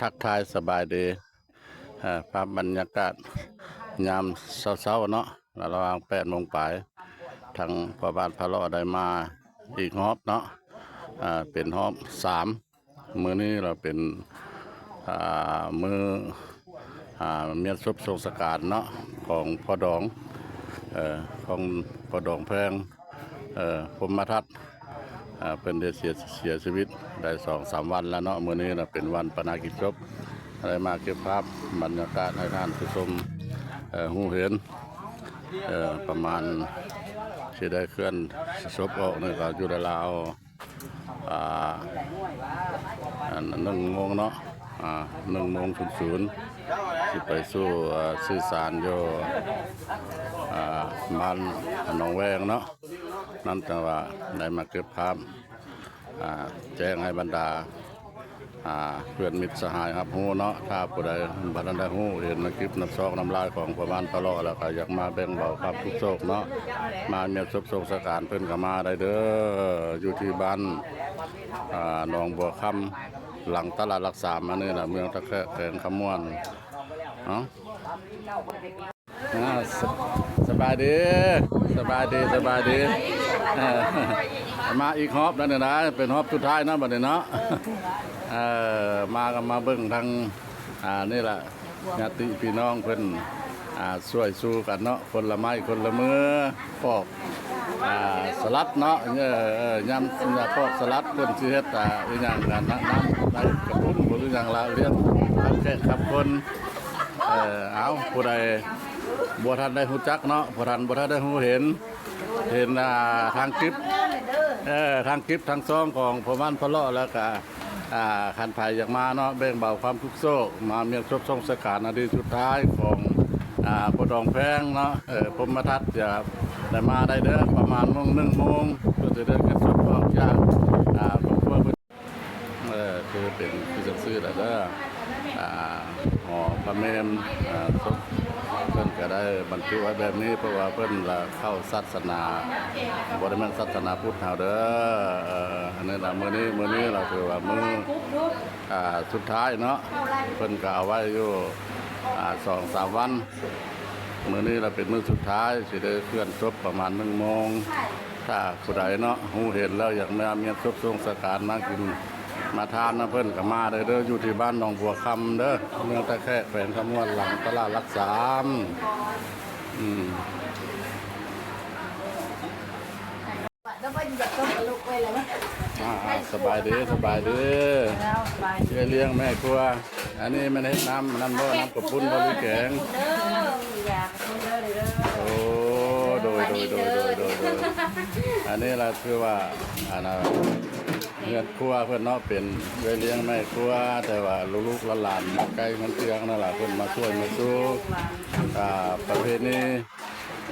ทักทายสบายดีภาพบรรยากาศยามเช้าๆเนาะระหว่าง8 โมงปลายทางพ่อบ้านพะเลาะได้มาอีกฮอบเนาะเป็นฮอบ3มื้อนี้เราเป็นมือเมียนซุปทรงสการเนาะของพ่อดองของพ่อดองแพงพรหมทัศน์เป็นเสียชีวิตได้2-3 วันแล้วเนาะมื้อนี้เราเป็นวันปนกิจศพอะไรมาเก็บภาพบรรยากาศให้ท่านผู้ชมหูเห็นประมาณที่ได้เคลื่อนศพออกนี่ก็อยู่ในราว1 โมงเนาะ1:00สิไปสู่สื่อสารโยบ้านหนองแวงเนาะนั่นแต่ว่าได้มาเก็บภาพแจ้งให้บรรดาเพื่อนมิตรสหายครับฮู้เนาะถ้าผู้ใดบัดได้ฮู้เห็นคลิปน้ำซอกน้ำลายของประมาณพะเลาะแล้วก็อยากมาแบ่งเบาความทุกข์โศกเนาะมาเมียนศพทรงสการเพิ่นก็มาได้เด้ออยู่ที่บ้านหนองบัวคำหลังตลาดหลัก 3อันนี้แหละเมืองตะแคร่แขวงคำม่วนเนาะสบายดีมาอีกฮอบนั่นนะเป็นฮอบสุดท้ายนะบัดนี้เนาะมาเบิ่งทางนี่แหละญาติพี่น้องเพิ่นช่วยสู้กันเนาะคนละไม้คนละมือปอกสลัดเนาะยำปอกสลัดเพิ่นสิเฮ็ดอีหยังกันน้ำได้กระปุกบ่รู้หยังละเรียนครับแค่ครับคนเอาผู้ใดบ่ทันได้ฮู้จักเนาะบ่ทันได้ฮู้เห็นทางคลิปทางซองของพ่อบ้านพะเลาะแล้วก็คันไผอยากมาเนาะแบ่งเบาความทุกข์โศกมาเมียนศพทรงสการนาทีสุดท้ายของพ่อดองแพงเนาะพรหมทัศน์จะได้มาได้เด้อประมาณ1 โมงเพื่อจะเดินกันศพออกจากครอบครัวคือเป็นที่ซื่อๆแล้วเด้อหอพระเมรุศพเพิ่นก็ได้บรรจุไว้แบบนี้เพราะว่าเพิ่นเข้าศาสนาบ่ได้แม่นศาสนาพุทธเฮาเด้ออันนี้ล่ะมื้อนี้เราถือว่ามื้อสุดท้ายเนาะเพิ่นก็เอาไว้อยู่2-3 วันมื้อนี้เราเป็นมื้อสุดท้ายสิได้เคลื่อนศพประมาณ1 โมงถ้าผู้ใดเนาะฮู้เห็นแล้วอยากมาเมียนศพทรงสการมากินมาทานนะเพิ่นก็มาได้เด้ออยู่ที่บ้านหนองบัวคำเด้อเมืองตะแคร่แขวงคำม่วนหลังตลาดหลัก 3สบายดีเลี้ยงแม่ครัวอันนี้มันเฮ็ดน้ำบ่น้ำกระปุ้นบ่หรือแกงโอ้โดยอันนี้ล่ะคือว่าเงินครัวเพื่อนเนาะเป็นเลี้ยงแม่ครัวแต่ว่าลูกหลานใกล้มันเตียงนั่นแหละเพื่อนมาช่วยมาสู้ประเพณี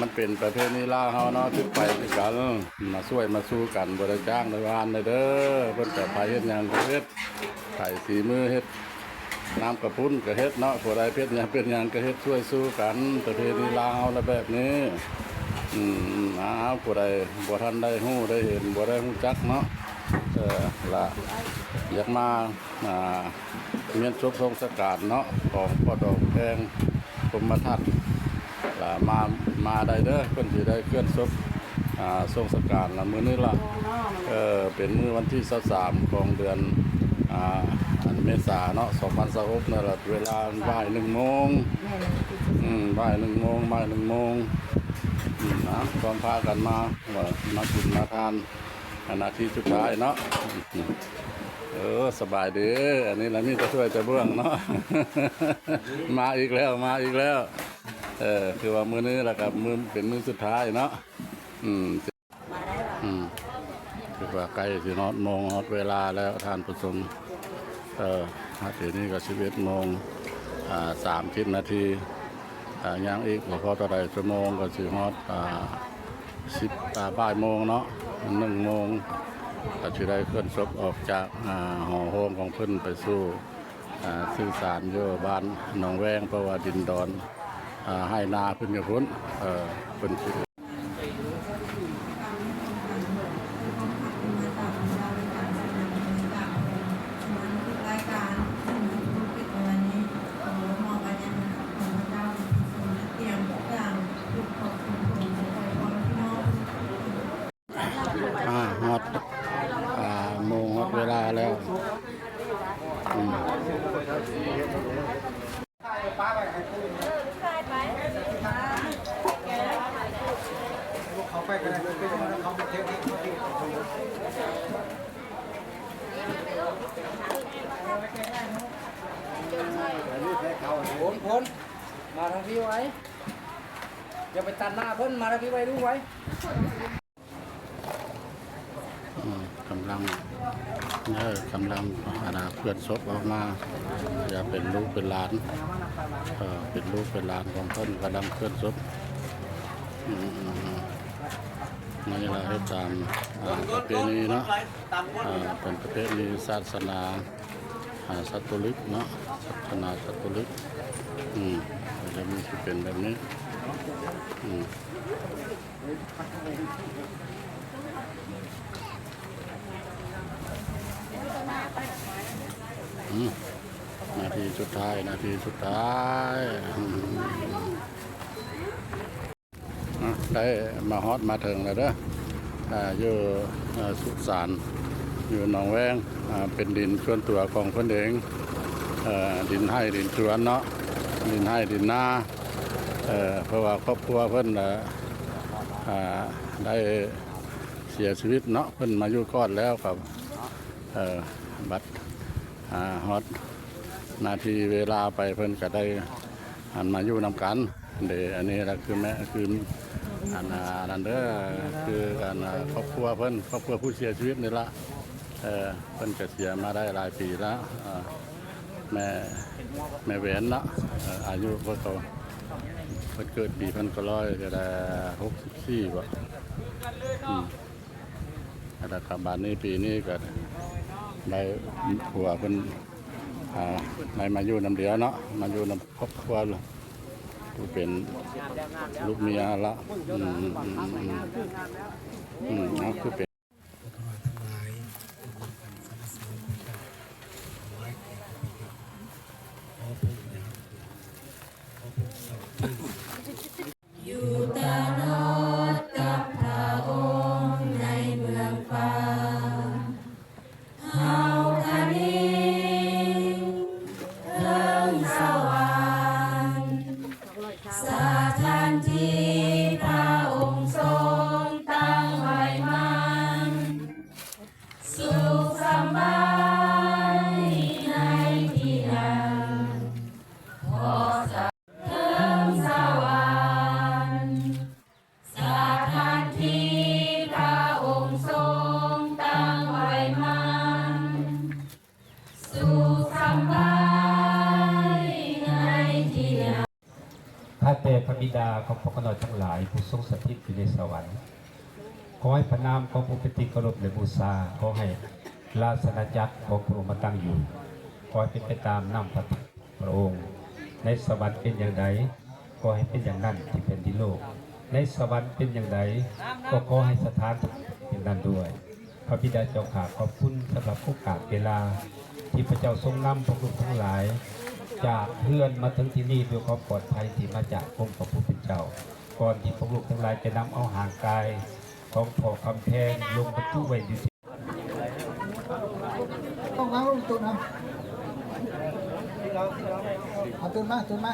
มันเป็นประเพณีลาวเฮาเนาะทุกไปด้วยกันมาช่วยมาสู้กันบริจ้างในวานเด้อเพิ่นแต่ไปเฮ็ดหยังก็เฮ็ดไข่สีมือเฮ็ดน้ำกระพุ้นก็เฮ็ดเนาะผู้ใดเฮ็ดหยังเป็นหยังก็เฮ็ดช่วยสู้กันประเพณีลาวเฮาละแบบนี้ผู้ใดบ่ทันได้ฮู้ได้เห็นบ่ได้ฮู้จักเนาะละอยากมาเมียนศพทรงสการเนาะของพ่อดองแพงพรหมทัศน์ละมาได้เด้อเพิ่นสิได้เคลื่อนศพทรงสการละมื้อนี้ล่ะเป็นมื้อวันที่23ของเดือนเมษายนเนาะ2026นั่นล่ะเวลาบ่าย1 โมงบ่าย1 โมงนะพร้อมพากันมากินมาทานนาทีสุดท้ายเนาะสบายดีอันนี้แล้วนี่จะช่วยจะเบื้องเนาะ มาอีกแล้วคือว่ามื้อนี้แหละครับมื้อเป็นมื้อสุดท้ายเนาะคือว่าใกล้สิฮอดโมงฮอดเวลาแล้วท่านผู้ชมทีนี้ก็11 โมง30 นาที ย่างอีกพอต่อใดชั่วโมงก็สิฮอดบ่ายโมงเนาะ1 โมงก็สิได้เคลื่อนศพออกจากหอโฮมของเพิ่นไปสู่สื่อสารอยู่บ้านหนองแวงเพราะว่าดินดอนให้นาเพิ่นอยู่พุ่นเพิ่นสิฮอดโมงฮอดเวลาแล้วเขาไปกันเลยเขาไปเที่ยวพ้นมาทางพี่ไว้อย่าไปตัดหน้าพ้นมาทางพี่ไว้ดูไว้กำลังเพื่อนศพออกมาอย่าเป็นลูกเป็นหลานเป็นลูกเป็นหลานของเพิ่นกำลังเคลื่อนศพนี่เราให้ตามประเพณีเนาะเป็นประเพณีศาสนาคาทอลิกเนาะศาสนาคาทอลิกจะมีที่เป็นแบบนี้นาทีสุดท้ายได้มาฮอดมาถึงแล้วเด้ออยู่สุสานอยู่หนองแวงเป็นดินส่วนตัวของเพิ่นเองดินให้ดินสวนเนาะดินให้ดินนาเพราะว่าครอบครัวเพิ่นได้เสียชีวิตเนาะเพิ่นมาอยู่ก่อนแล้วกับบัดฮอดนาทีเวลาไปเพิ่นก็ได้หันมาอยู่นำกันอันนี้แหละคือแม่คือนั่นเด้อคือการครอบครัวเพิ่นครอบครัวผู้เสียชีวิตนี่ละเพิ่นก็เสียมาได้หลายปีแล้วแม่แหวนเนาะอายุเพิ่นก็เพิ่นเกิดปี1900ก็ได้64บ่แต่กลับบ้านนี้ปีนี้ก็ได้ผัวเพิ่นได้มาอยู่นำเดียวเนาะมาอยู่นำครอบครัวเป็นลูกเมียละคือเป็นอยู่ตลอดกับพระองค์ในเมืองฟ้าเฮาคะเนเทิงสวรรค์สถานที่พระองค์ทรงตั้งไว้มันสุขสบายในที่นั้นขอเทิงสวรรค์สถานที่พระองค์ทรงตั้งไว้มันสุขสบายในที่นั้นข้าแต่พระบิดาของพระกนอทั้งหลายผู้ทรงสถิตอยู่ในสวรรค์ขอให้พระนามของผู้เป็นที่เคารพและบูชาขอให้ราชอาณาจักรของพระองค์มาตั้งอยู่ขอให้เป็นไปตามน้ำพระองค์ในสวรรค์เป็นอย่างไรก็ให้เป็นอย่างนั้นที่เป็นดินโลกในสวรรค์เป็นอย่างไรก็ขอให้สถานเป็นนั้นด้วยพระบิดาเจ้าข้าขอบคุณสำหรับโอกาสเวลาที่พระเจ้าทรงนำพวกลูกทั้งหลายจากเพื่อนมาถึงที่นี่ด้วยความปลอดภัยที่มาจากองค์พระผู้เป็นเจ้าก่อนที่พวกลูกทั้งหลายจะนำเอาห่างกายของพ่อคำแพงลงบรรจุไว้อยู่ที่ต้องล้างลูกตุนนะเอาตุนมาตุน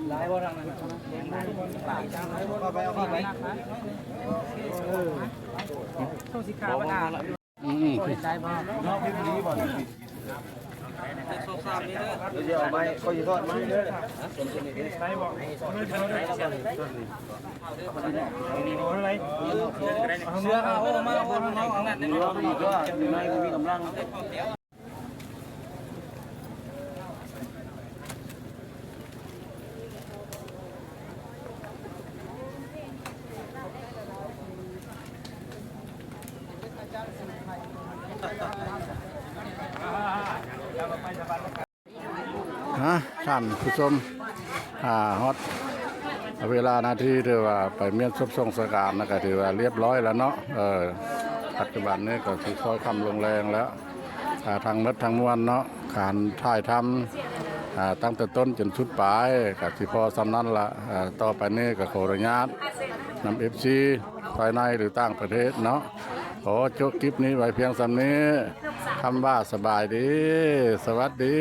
หลายบ่ทางนั้นปากทางไหนบ่ไปเอาไปต้องสิขาบ่ได้ใจบ่น้องพี่ดีบ่ ฮะท่านผู้ชมฮอตเวลานาทีถือว่าไปเมียนซบทรงสการนะก็ถือว่าเรียบร้อยแล้วเนาะปัจจุบันนี้ก็ถือค่อยคำลงแรงแล้วทางมดทางมวลเนาะการถ่ายทำตั้งแต่ต้นจนสุดปลายก็สิพอสำนั้นละต่อไปนี้ก็ขออนุญาตนำFCภายในหรือต่างประเทศเนาะขอจบคลิปนี้ไว้เพียงสำนี้คำว่าสบายดีสวัสดี